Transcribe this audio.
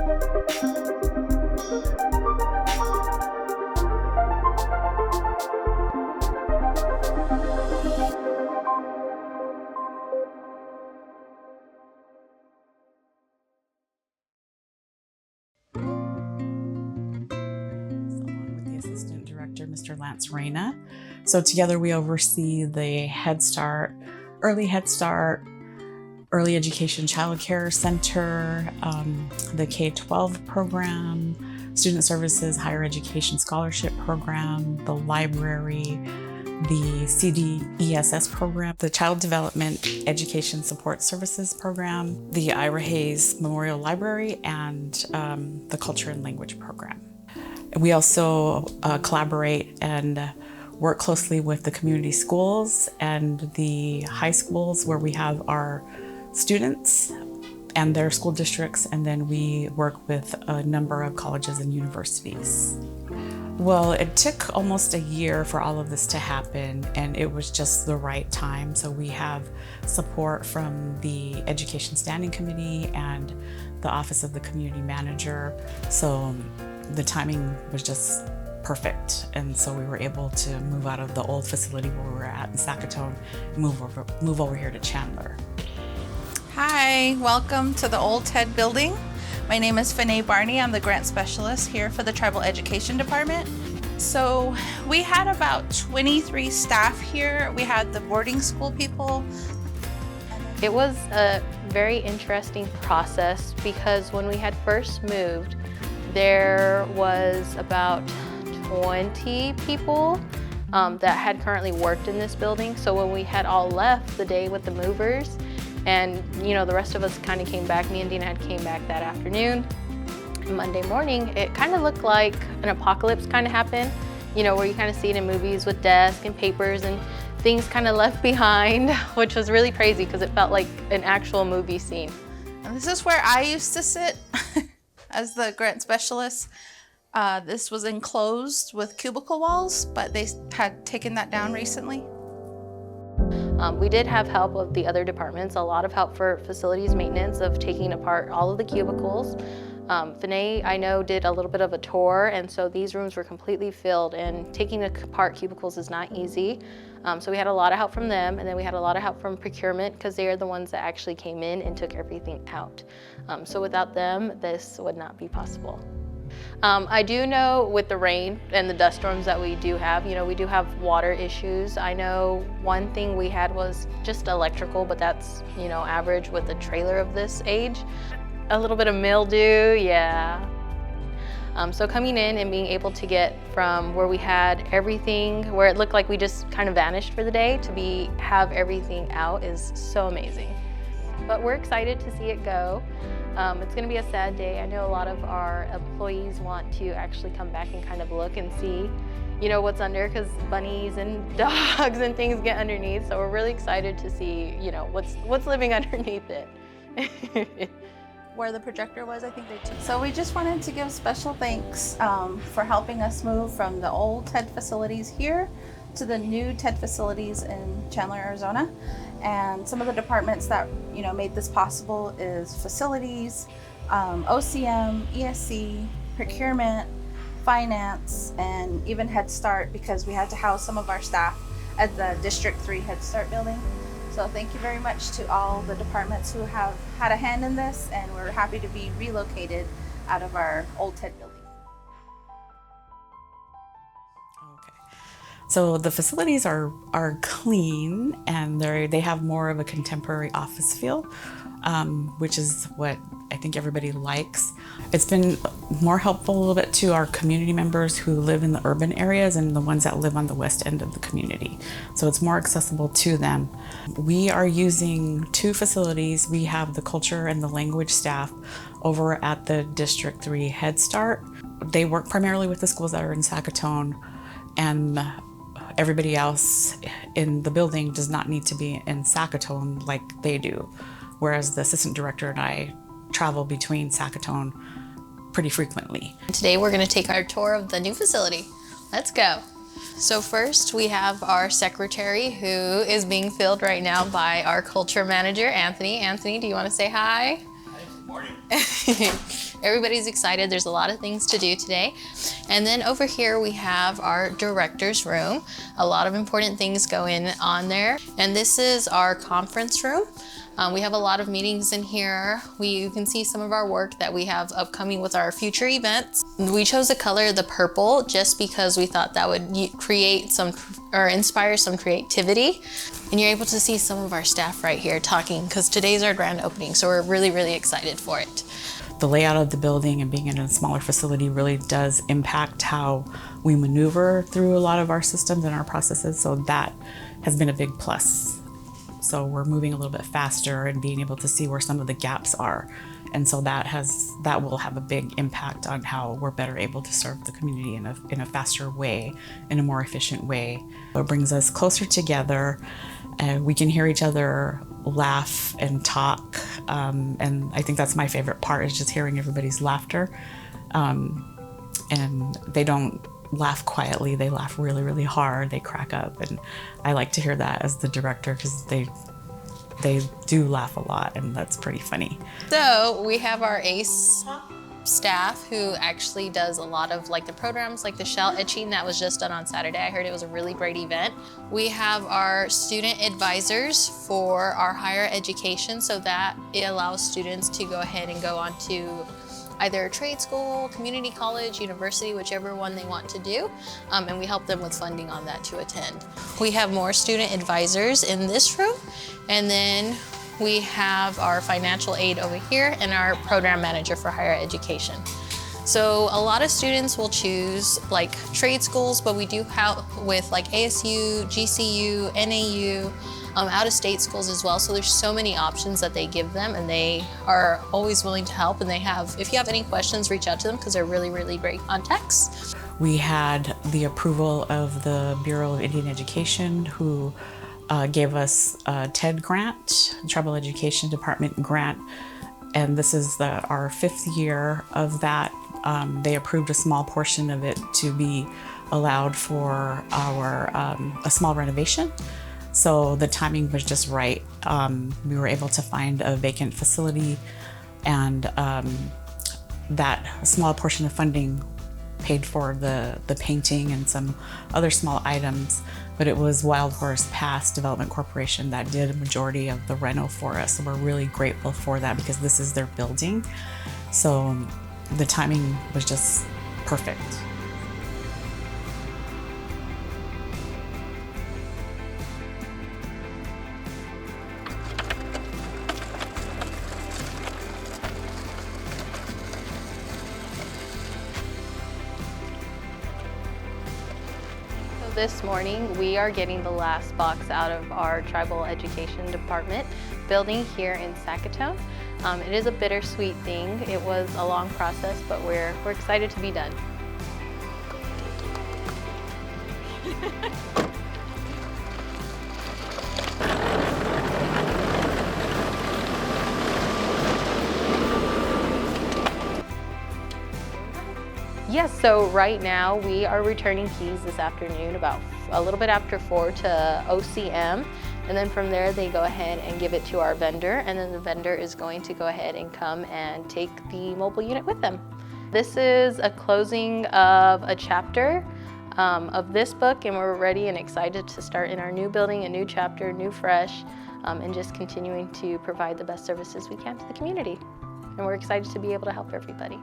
Assistant Director, Mr. Lance Reyna. So together we oversee the Head Start, Early Education Child Care Center, the K-12 program, Student Services Higher Education Scholarship Program, the library, the CDESS program, the Child Development Education Support Services program, the Ira Hayes Memorial Library, and the Culture and Language program. We also collaborate and work closely with the community schools and the high schools where we have our students and their school districts, and then we work with a number of colleges and universities. Well, it took almost a year for all of this to happen, and it was just the right time. So we have support from the Education Standing Committee and the Office of the Community Manager. So the timing was just perfect, and so we were able to move out of the old facility where we were at in Sackatoon and move over here to Chandler. Hi, welcome to the Old TED building. My name is Fanae Barney. I'm the grant specialist here for the Tribal Education Department. So we had about 23 staff here. We had the boarding school people. It was a very interesting process because when we had first moved, there was about 20 people that had currently worked in this building. So when we had all left the day with the movers, and the rest of us kind of came back, me and Dina had came back that afternoon. And Monday morning, it kind of looked like an apocalypse kind of happened, where you kind of see it in movies with desks and papers and things kind of left behind, which was really crazy because it felt like an actual movie scene. And this is where I used to sit as the grant specialist. This was enclosed with cubicle walls, but they had taken that down recently. We did have help of the other departments, a lot of help for facilities maintenance of taking apart all of the cubicles. Fanae, I know, did a little bit of a tour, and so these rooms were completely filled, and taking apart cubicles is not easy. So we had a lot of help from them, and then we had a lot of help from procurement because they are the ones that actually came in and took everything out. So without them, this would not be possible. I do know with the rain and the dust storms that we do have, we do have water issues. I know one thing we had was just electrical, but that's, average with a trailer of this age. A little bit of mildew, yeah. So coming in and being able to get from where we had everything, where it looked like we just kind of vanished for the day, to have everything out is so amazing. But we're excited to see it go. It's going to be a sad day. I know a lot of our employees want to actually come back and kind of look and see, what's under, because bunnies and dogs and things get underneath. So we're really excited to see, what's living underneath it. Where the projector was, I think they took. So we just wanted to give special thanks for helping us move from the old TED facilities here to the new TED facilities in Chandler, Arizona. And some of the departments that made this possible is facilities, OCM, ESC, procurement, finance, and even Head Start, because we had to house some of our staff at the District 3 Head Start building. So thank you very much to all the departments who have had a hand in this, and we're happy to be relocated out of our old TED building. So the facilities are clean, and they have more of a contemporary office feel, which is what I think everybody likes. It's been more helpful a little bit to our community members who live in the urban areas and the ones that live on the west end of the community. So it's more accessible to them. We are using 2 facilities. We have the culture and the language staff over at the District 3 Head Start. They work primarily with the schools that are in Sackatoon, and everybody else in the building does not need to be in Sackatoon like they do, whereas the assistant director and I travel between Sackatoon pretty frequently. Today we're going to take our tour of the new facility. Let's go. So first we have our secretary, who is being filled right now by our culture manager, Anthony. Anthony, do you want to say hi? Hi, good morning. Everybody's excited. There's a lot of things to do today. And then over here we have our director's room. A lot of important things go on there. And this is our conference room. We have a lot of meetings in here. You can see some of our work that we have upcoming with our future events. We chose the color the purple just because we thought that would create some or inspire some creativity. And you're able to see some of our staff right here talking because today's our grand opening, so we're really, really excited for it. The layout of the building and being in a smaller facility really does impact how we maneuver through a lot of our systems and our processes, so that has been a big plus. So we're moving a little bit faster and being able to see where some of the gaps are. And so that will have a big impact on how we're better able to serve the community in a faster way, in a more efficient way. It brings us closer together. We can hear each other laugh and talk. And I think that's my favorite part, is just hearing everybody's laughter. And they don't laugh quietly, they laugh really, really hard, they crack up. And I like to hear that as the director because they do laugh a lot, and that's pretty funny. So we have our ACE staff who actually does a lot of like the programs, like the shell etching that was just done on Saturday. I heard it was a really great event. We have our student advisors for our higher education, so that it allows students to go ahead and go on to either a trade school, community college, university, whichever one they want to do, and we help them with funding on that to attend. We have more student advisors in this room, and then we have our financial aid over here and our program manager for higher education. So a lot of students will choose like trade schools, but we do help with like ASU, GCU, NAU, out-of-state schools as well. So there's so many options that they give them, and they are always willing to help. And if you have any questions, reach out to them because they're really, really great contacts. We had the approval of the Bureau of Indian Education, who gave us a TED grant, Tribal Education Department grant, and this is our 5th year of that. They approved a small portion of it to be allowed for a small renovation. So the timing was just right. We were able to find a vacant facility, and that small portion of funding paid for the painting and some other small items, but it was Wild Horse Pass Development Corporation that did a majority of the reno for us. So we're really grateful for that because this is their building. So the timing was just perfect. This morning, we are getting the last box out of our Tribal Education Department building here in Sackatoon. It is a bittersweet thing. It was a long process, but we're excited to be done. Yes, so right now we are returning keys this afternoon about a little bit after 4 to OCM, and then from there they go ahead and give it to our vendor, and then the vendor is going to go ahead and come and take the mobile unit with them. This is a closing of a chapter of this book, and we're ready and excited to start in our new building, a new chapter, new fresh, and just continuing to provide the best services we can to the community. And we're excited to be able to help everybody.